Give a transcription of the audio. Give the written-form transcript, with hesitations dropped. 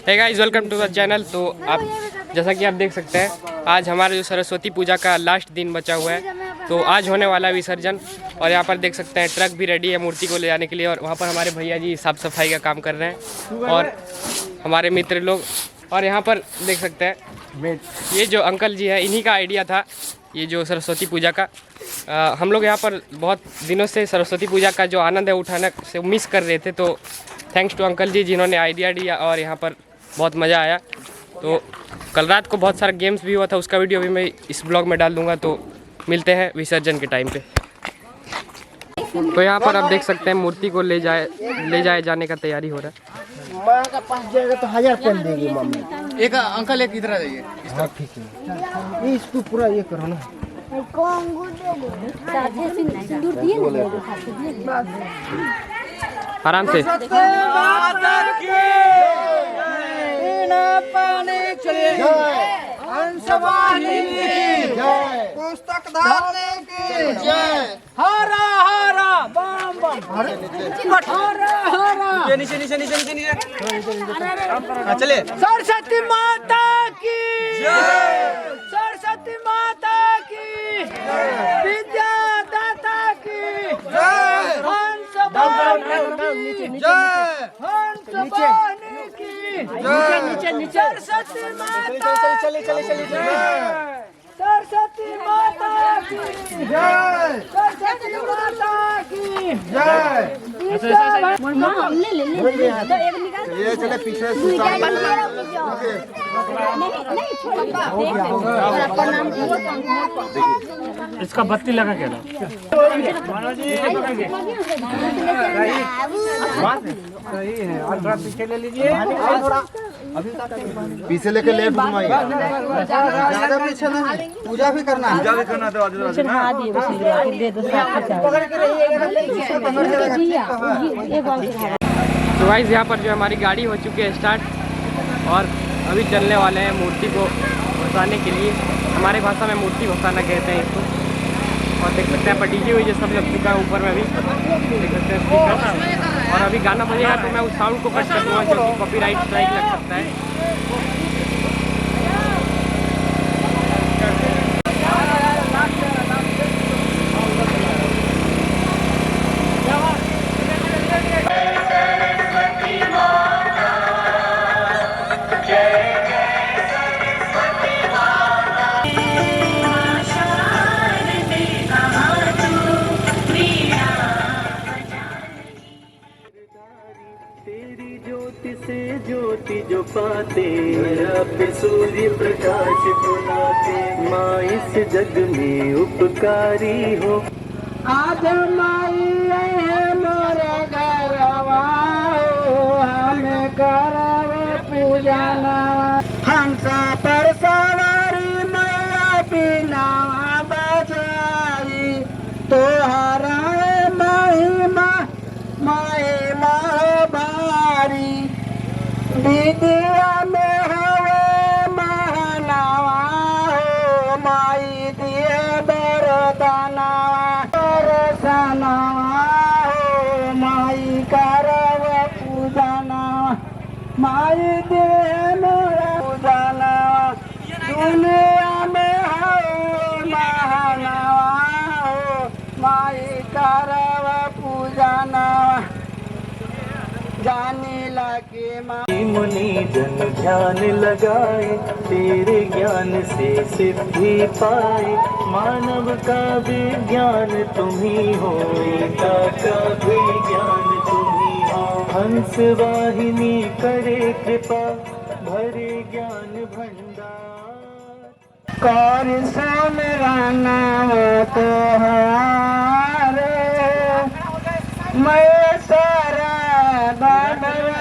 Hey guys, welcome to the channel. तो आप जैसा कि आप देख सकते हैं, आज हमारा जो सरस्वती पूजा का लास्ट दिन बचा हुआ है, तो आज होने वाला है विसर्जन। और यहाँ पर देख सकते हैं ट्रक भी रेडी है मूर्ति को ले जाने के लिए, और वहाँ पर हमारे भैया जी साफ सफाई का काम कर रहे हैं और हमारे मित्र लोग। और यहाँ पर देख सकते हैं ये जो अंकल जी है, इन्हीं का आइडिया था ये जो सरस्वती पूजा का। हम लोग यहाँ पर बहुत दिनों से सरस्वती पूजा का जो आनंद है उठाना से मिस कर रहे थे, तो थैंक्स टू अंकल जी जिन्होंने आइडिया दिया और यहाँ पर बहुत मज़ा आया। तो कल रात को बहुत सारा गेम्स भी हुआ था, उसका वीडियो भी मैं इस ब्लॉग में डाल दूँगा। तो मिलते हैं विसर्जन के टाइम पे। तो यहाँ पर आप देख सकते हैं मूर्ति को ले जाए जाने का तैयारी हो रहा है। माँ का पास जाएगा तो 1000 पेन देगी मम्मी। एक अंकल एक इधर आ जाइए। हाँ ठीक है, ये इसको पूरा ये करो ना। आराम से। पुस्तक धारने की जय। हरा हरा बम बम हरा हरा। नीचे नीचे नीचे नीचे नीचे चले। सरस्वती माता की जय। सरस्वती माता की विद्यादाता की जय। हंस वाहिनी की जय। हंस वाहिनी की जय। नीचे नीचे सरस्वती माता चले चले चले चले। सरस्वती माता की जय। सरस्वती माता की जय। ये चले पीछे इसका बत्ती लगा क्या पीछे ले लीजिए, पीछे लेके लेट घुमाइए, ज्यादा पीछे नहीं। पूजा भी करना है, पूजा भी करना है। तो गाइस यहाँ पर जो हमारी गाड़ी हो चुकी है स्टार्ट, और अभी चलने वाले हैं मूर्ति को भसाने के लिए। हमारे भाषा में मूर्ति भसाना कहते हैं इसको। और देख सकते हैं पर डीजे हुई जो सब लग चुका है ऊपर में, अभी देख सकते हैं स्पीकर। और अभी गाना बजेगा तो मैं उस साउंड को कट कर दूँगा क्योंकि कॉपीराइट स्ट्राइक लग सकता है। ज्योति जो पाते रब सूर्य प्रकाश बुलाते, माँ इस जग में उपकारी हो। आज माई है मोरे घरवा, हमें करव पूजना। हंसा पर सवारी मैया बिना बजाई, तोहरा महिमा महिमा भारी। विद्या में हवे महनावा हो, माई दिए बरदानावा। बरसानावा हो, माई करव पूजनावा। माई दिए मोरा पूजनावा। दुनिया में हवे महनावा हो, माई करव पूजनावा। जाने लगे मुनि जन ध्यान लगाए, तेरे ज्ञान से सिद्धि पाए। मानव का विज्ञान तुम्ही हो, पिता का भी ज्ञान तुम्ही हो। हंस वाहिनी करे कृपा, भरे ज्ञान भंडार। कर सोमराना तोहारे, मैं सारा भगवानी।